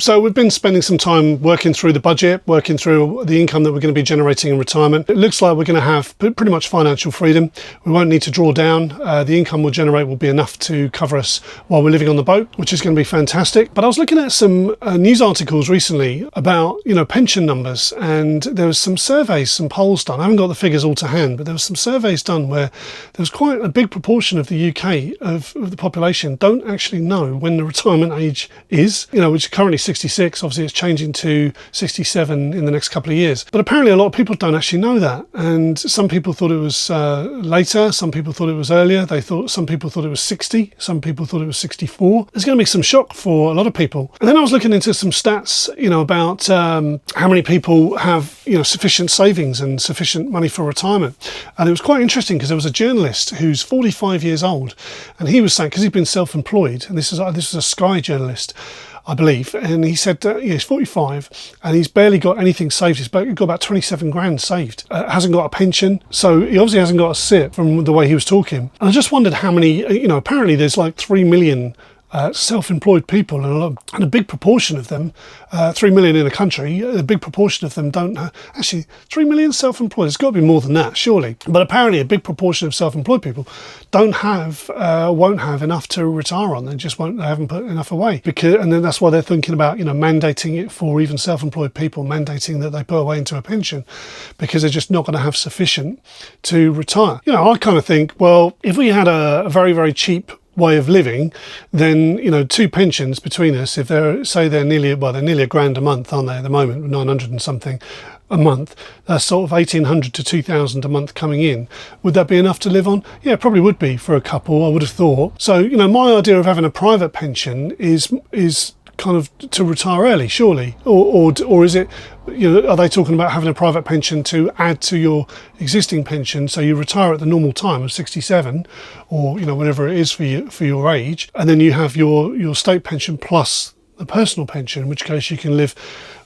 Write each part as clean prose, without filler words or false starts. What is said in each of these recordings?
So we've been spending some time working through the budget, working through the income that we're going to be generating in retirement. It looks like we're going to have pretty much financial freedom. We won't need to draw down. The income we'll generate will be enough to cover us while we're living on the boat, which is going to be fantastic. But I was looking at some news articles recently about, pension numbers, and there was some surveys, some polls done. I haven't got the figures all to hand, but there was some surveys done where there was quite a big proportion of the UK, of the population, don't actually know when the retirement age is, which is currently 66. Obviously it's changing to 67 in the next couple of years. But apparently a lot of people don't actually know that. And some people thought it was later, some people thought it was earlier. Some people thought it was 60, some people thought it was 64. There's going to be some shock for a lot of people. And then I was looking into some stats, about how many people have, sufficient savings and sufficient money for retirement. And it was quite interesting because there was a journalist who's 45 years old, and he was saying, because he's been self-employed, and this was a Sky journalist, I believe, and he said he's 45 and he's barely got anything saved. He's got about 27 grand saved. Hasn't got a pension, so he obviously hasn't got a SIP from the way he was talking. And I just wondered how many, apparently there's like 3 million self-employed people, and a big proportion of them, 3 million in the country, a big proportion of them don't actually 3 million self-employed. It's got to be more than that, surely. But apparently a big proportion of self-employed people won't have enough to retire on. They haven't put enough away, and then that's why they're thinking about mandating it for even self-employed people, mandating that they put away into a pension, because they're just not going to have sufficient to retire. I kind of think, well, if we had a very, very cheap way of living, then two pensions between us, if they're nearly a grand a month, aren't they, at the moment, 900 and something a month, that's sort of 1,800 to 2,000 a month coming in. Would that be enough to live on? Yeah, probably would be for a couple, I would have thought. So my idea of having a private pension is kind of to retire early, surely, or is it, are they talking about having a private pension to add to your existing pension, so you retire at the normal time of 67, or whatever it is for your age, and then you have your state pension plus the personal pension, in which case you can live.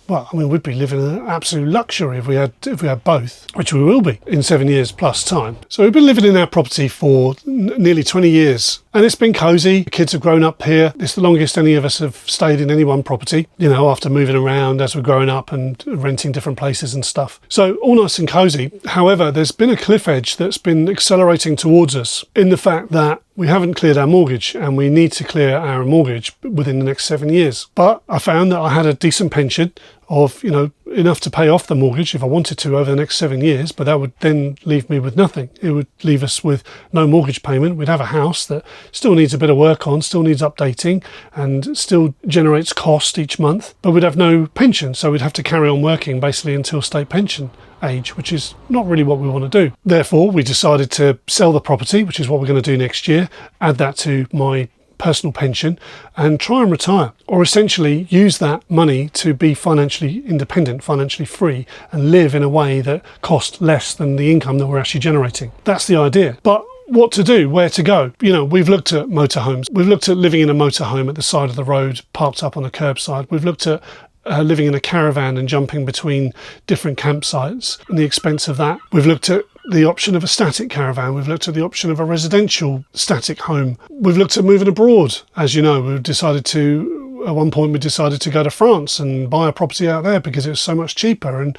Well, we'd be living in absolute luxury if we had both, which we will be in 7 years plus time. So we've been living in our property for nearly 20 years, and it's been cosy. The kids have grown up here. It's the longest any of us have stayed in any one property, after moving around as we're growing up and renting different places and stuff. So all nice and cosy. However, there's been a cliff edge that's been accelerating towards us, in the fact that we haven't cleared our mortgage, and we need to clear our mortgage within the next 7 years. But I found that I had a decent pension of, enough to pay off the mortgage if I wanted to over the next 7 years, but that would then leave me with nothing. It would leave us with no mortgage payment. We'd have a house that still needs a bit of work on, still needs updating, and still generates cost each month, but we'd have no pension, so we'd have to carry on working basically until state pension age, which is not really what we want to do. Therefore, we decided to sell the property, which is what we're going to do next year, add that to my personal pension, and try and retire, or essentially use that money to be financially independent, financially free, and live in a way that costs less than the income that we're actually generating. That's the idea. But what to do, where to go? We've looked at motorhomes. We've looked at living in a motorhome at the side of the road, parked up on a curbside. We've looked at living in a caravan and jumping between different campsites and the expense of that. We've looked at the option of a static caravan. We've looked at the option of a residential static home. We've looked at moving abroad. As you know, at one point we decided to go to France and buy a property out there because it was so much cheaper.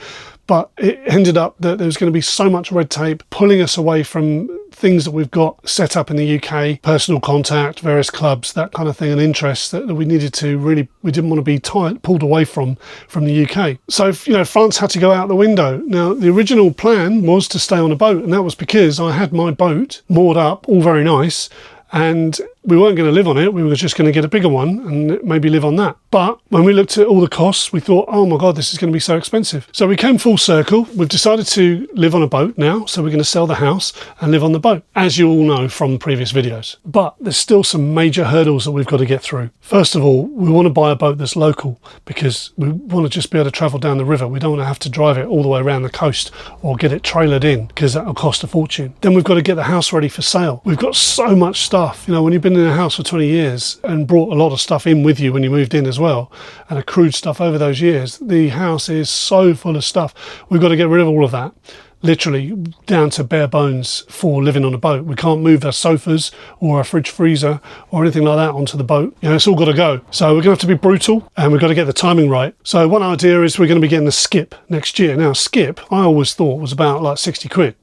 But it ended up that there was going to be so much red tape pulling us away from things that we've got set up in the UK, personal contact, various clubs, that kind of thing, and interests that we needed to we didn't want to be pulled away from the UK. So, France had to go out the window. Now, the original plan was to stay on a boat, and that was because I had my boat moored up, all very nice, and we weren't going to live on it. We were just going to get a bigger one and maybe live on that. But when we looked at all the costs, we thought, oh my God, this is going to be so expensive. So we came full circle. We've decided to live on a boat now. So we're going to sell the house and live on the boat, as you all know from previous videos. But there's still some major hurdles that we've got to get through. First of all, we want to buy a boat that's local because we want to just be able to travel down the river. We don't want to have to drive it all the way around the coast or get it trailered in, because that'll cost a fortune. Then we've got to get the house ready for sale. We've got so much stuff. When you've been in a house for 20 years and brought a lot of stuff in with you when you moved in as well, and accrued stuff over those years, the house is so full of stuff. We've got to get rid of all of that. literally down to bare bones for living on a boat. We can't move our sofas or our fridge freezer or anything like that onto the boat. It's all got to go. So we're going to have to be brutal, and we've got to get the timing right. So one idea is we're going to be getting a skip next year. Now, a skip, I always thought was about like 60 quid.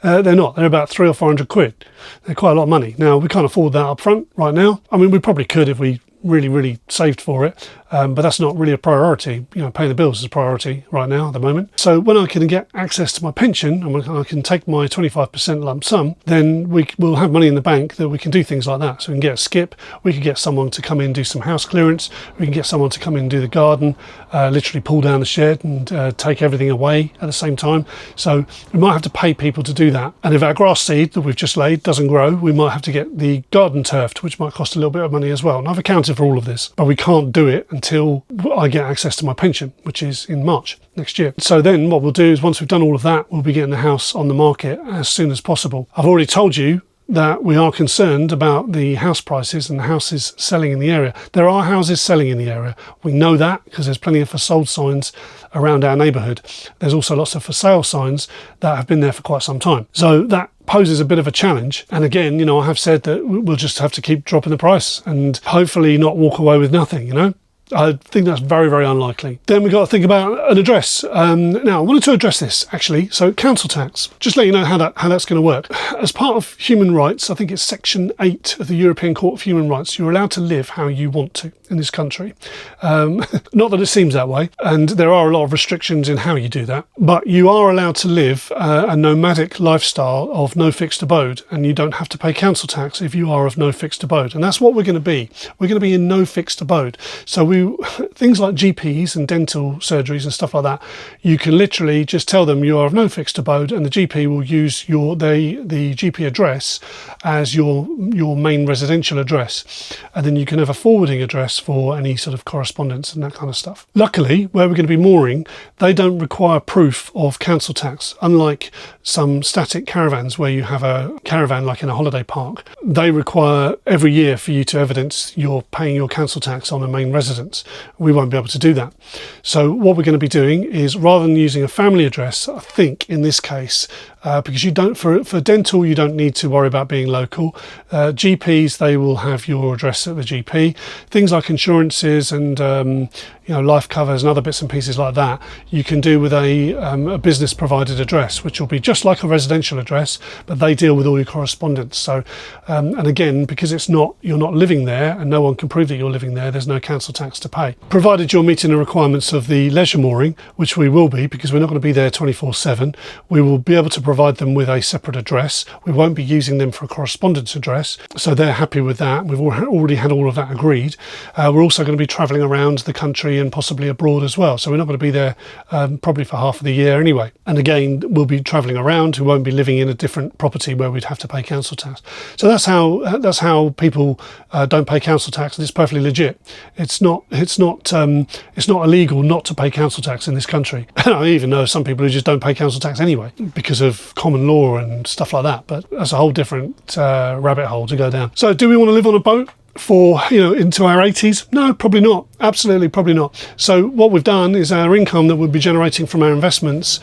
They're not. They're about 300 or 400 quid. They're quite a lot of money. Now, we can't afford that up front right now. I mean, we probably could if we really saved for it, but that's not really a priority. Paying the bills is a priority right now at the moment. So when I can get access to my pension and when I can take my 25% lump sum, then we'll have money in the bank that we can do things like that. So we can get a skip, we can get someone to come in and do some house clearance, we can get someone to come in and do the garden, literally pull down the shed and take everything away at the same time. So we might have to pay people to do that. And if our grass seed that we've just laid doesn't grow, we might have to get the garden turfed, which might cost a little bit of money as well. And I've accounted for all of this, but we can't do it until I get access to my pension, which is in March next year. So then what we'll do is once we've done all of that, we'll be getting the house on the market as soon as possible. I've already told you that we are concerned about the house prices and the houses selling in the area. There are houses selling in the area. We know that because there's plenty of for sold signs around our neighbourhood. There's also lots of for sale signs that have been there for quite some time. So that poses a bit of a challenge. And again, I have said that we'll just have to keep dropping the price and hopefully not walk away with nothing, I think that's very unlikely. Then we've got to think about an address. Now, I wanted to address this actually. So council tax, just let you know how that's going to work. As part of human rights, I think it's Section 8 of the European Court of Human Rights, you're allowed to live how you want to in this country. Not that it seems that way, and there are a lot of restrictions in how you do that, but you are allowed to live a nomadic lifestyle of no fixed abode, and you don't have to pay council tax if you are of no fixed abode. And that's what we're going to be. We're going to be in no fixed abode. So things like GPs and dental surgeries and stuff like that, you can literally just tell them you are of no fixed abode, and the GP will use the GP address as your main residential address, and then you can have a forwarding address for any sort of correspondence and that kind of stuff. Luckily, where we're going to be mooring, they don't require proof of council tax, unlike some static caravans where you have a caravan like in a holiday park. They require every year for you to evidence you're paying your council tax on a main residence. We won't be able to do that. So what we're going to be doing is, rather than using a family address, I think in this case, because you don't, for dental, you don't need to worry about being local. GPs, they will have your address at the GP. Things like insurances and life covers and other bits and pieces like that, you can do with a business provided address, which will be just like a residential address, but they deal with all your correspondence. So, and again, because you're not living there and no one can prove that you're living there, there's no council tax to pay. Provided you're meeting the requirements of the leisure mooring, which we will be, because we're not going to be there 24/7, we will be able to provide them with a separate address. We won't be using them for a correspondence address, so they're happy with that. We've already had all of that agreed. We're also going to be travelling around the country and possibly abroad as well, so we're not going to be there probably for half of the year anyway. And again, we'll be travelling around. We won't be living in a different property where we'd have to pay council tax. So that's how people don't pay council tax, and it's perfectly legit. It's not illegal not to pay council tax in this country. I even know some people who just don't pay council tax anyway because of common law and stuff like that, but that's a whole different rabbit hole to go down. So do we want to live on a boat for into our 80s? No, probably not. Absolutely, probably not. So what we've done is our income that we'll be generating from our investments,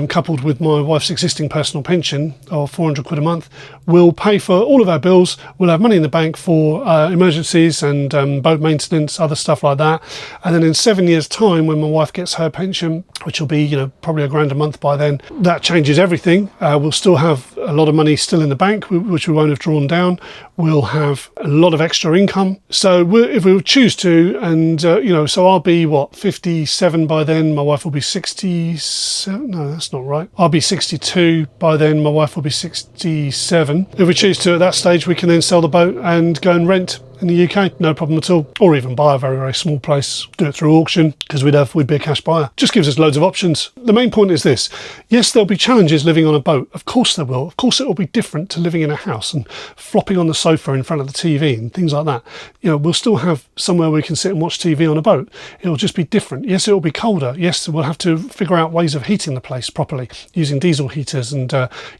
coupled with my wife's existing personal pension of 400 quid a month, will pay for all of our bills. We'll have money in the bank for emergencies and boat maintenance, other stuff like that. And then in 7 years' time, when my wife gets her pension, which will be probably £1,000 a month by then, that changes everything. We'll still have a lot of money still in the bank, which we won't have drawn down. We'll have a lot of extra income. So if we choose to, and so I'll be 57 by then, my wife will be 67. No, that's not right. I'll be 62 by then, my wife will be 67. If we choose to at that stage, we can then sell the boat and go and rent in the UK, no problem at all. Or even buy a very small place, do it through auction, because we'd be a cash buyer. Just gives us loads of options. The main point is this: yes, there'll be challenges living on a boat. Of course there will. Of course it will be different to living in a house and flopping on the sofa in front of the TV and things like that. We'll still have somewhere we can sit and watch TV on a boat. It'll just be different. Yes, it'll be colder. Yes, we'll have to figure out ways of heating the place properly using diesel heaters and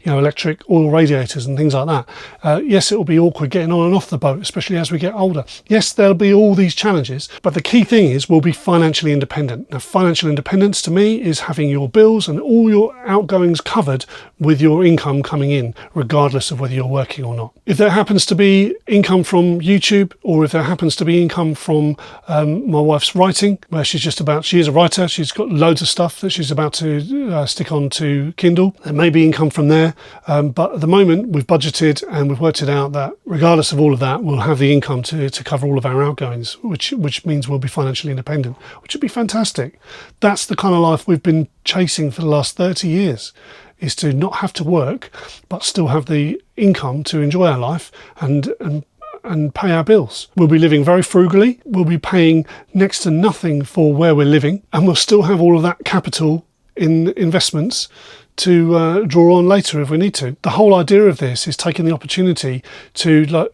electric oil radiators and things like that. Yes, it'll be awkward getting on and off the boat, especially as we get get older. Yes, there'll be all these challenges, but the key thing is we'll be financially independent. Now, financial independence to me is having your bills and all your outgoings covered with your income coming in, regardless of whether you're working or not. If there happens to be income from YouTube, or if there happens to be income from my wife's writing, where she is a writer, she's got loads of stuff that she's about to stick on to Kindle, there may be income from there, but at the moment we've budgeted and we've worked it out that regardless of all of that, we'll have the income to cover all of our outgoings, which means we'll be financially independent, which would be fantastic. That's the kind of life we've been chasing for the last 30 years, is to not have to work but still have the income to enjoy our life and pay our bills. We'll be living very frugally, we'll be paying next to nothing for where we're living, and we'll still have all of that capital in investments to draw on later if we need to. The whole idea of this is taking the opportunity to,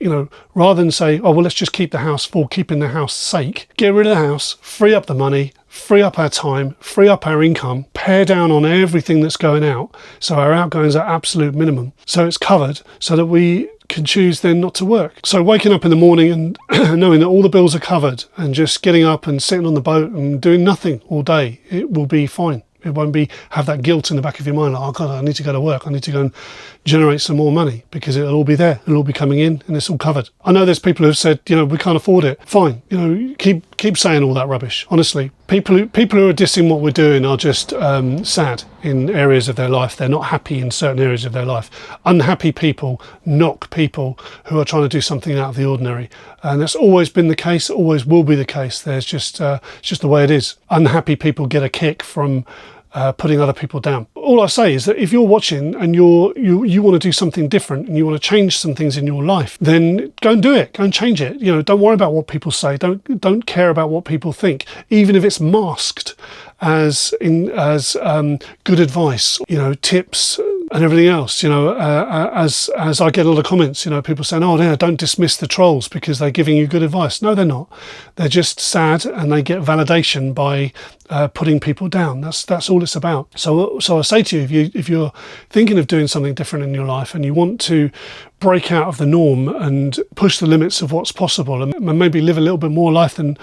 rather than say, oh, well, let's just keep the house for keeping the house sake, get rid of the house, free up the money, free up our time, free up our income, pare down on everything that's going out, so our outgoings are absolute minimum, so it's covered, so that we can choose then not to work. So waking up in the morning and knowing that all the bills are covered and just getting up and sitting on the boat and doing nothing all day, it will be fine. It won't have that guilt in the back of your mind, like, oh God, I need to go to work, I need to go and generate some more money, because it'll all be there, it'll all be coming in, and it's all covered. I know there's people who've said, we can't afford it. Fine, keep saying all that rubbish. Honestly, people who are dissing what we're doing are just sad in areas of their life. They're not happy in certain areas of their life. Unhappy people knock people who are trying to do something out of the ordinary, and that's always been the case, always will be the case. There's just it's just the way it is. Unhappy people get a kick from putting other people down. All I say is that if you're watching and you want to do something different and you want to change some things in your life, then go and do it. Go and change it. Don't worry about what people say. Don't care about what people think, even if it's masked as good advice, tips and everything else. As I get a lot of comments, people saying, oh yeah, don't dismiss the trolls because they're giving you good advice. No, they're not. They're just sad, and they get validation by putting people down. That's all it's about. So I say to you, if you're thinking of doing something different in your life and you want to break out of the norm and push the limits of what's possible, and maybe live a little bit more life than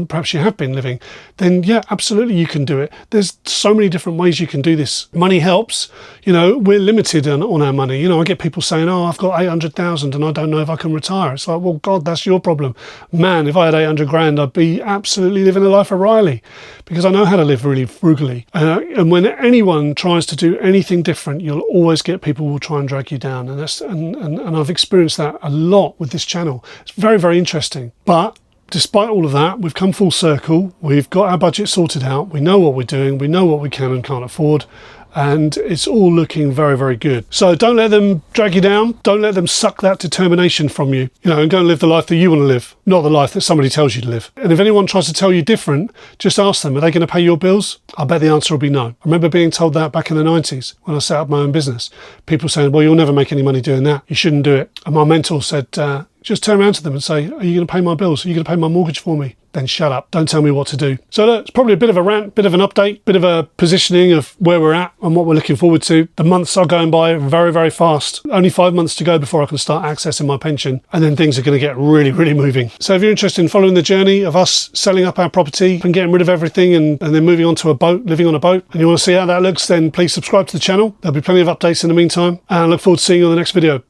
perhaps you have been living, then yeah, absolutely you can do it. There's so many different ways you can do this. Money helps. We're limited on our money. I get people saying, oh, I've got 800,000 and I don't know if I can retire. It's like, well, God, that's your problem. Man, if I had 800 grand, I'd be absolutely living a life of Riley, because I know how to live really frugally. And when anyone tries to do anything different, you'll always get people who will try and drag you down. And I've experienced that a lot with this channel. It's very, very interesting. But despite all of that, we've come full circle. We've got our budget sorted out. We know what we're doing. We know what we can and can't afford. And it's all looking very, very good. So don't let them drag you down. Don't let them suck that determination from you, and go and live the life that you want to live, not the life that somebody tells you to live. And if anyone tries to tell you different, just ask them, are they going to pay your bills? I bet the answer will be no. I remember being told that back in the 90s when I set up my own business. People saying, well, you'll never make any money doing that. You shouldn't do it. And my mentor said, just turn around to them and say, are you going to pay my bills? Are you going to pay my mortgage for me? Then shut up. Don't tell me what to do. So look, it's probably a bit of a rant, bit of an update, bit of a positioning of where we're at and what we're looking forward to. The months are going by very, very fast. Only 5 months to go before I can start accessing my pension. And then things are going to get really, really moving. So if you're interested in following the journey of us selling up our property and getting rid of everything and then moving on to a boat, living on a boat, and you want to see how that looks, then please subscribe to the channel. There'll be plenty of updates in the meantime. And I look forward to seeing you on the next video.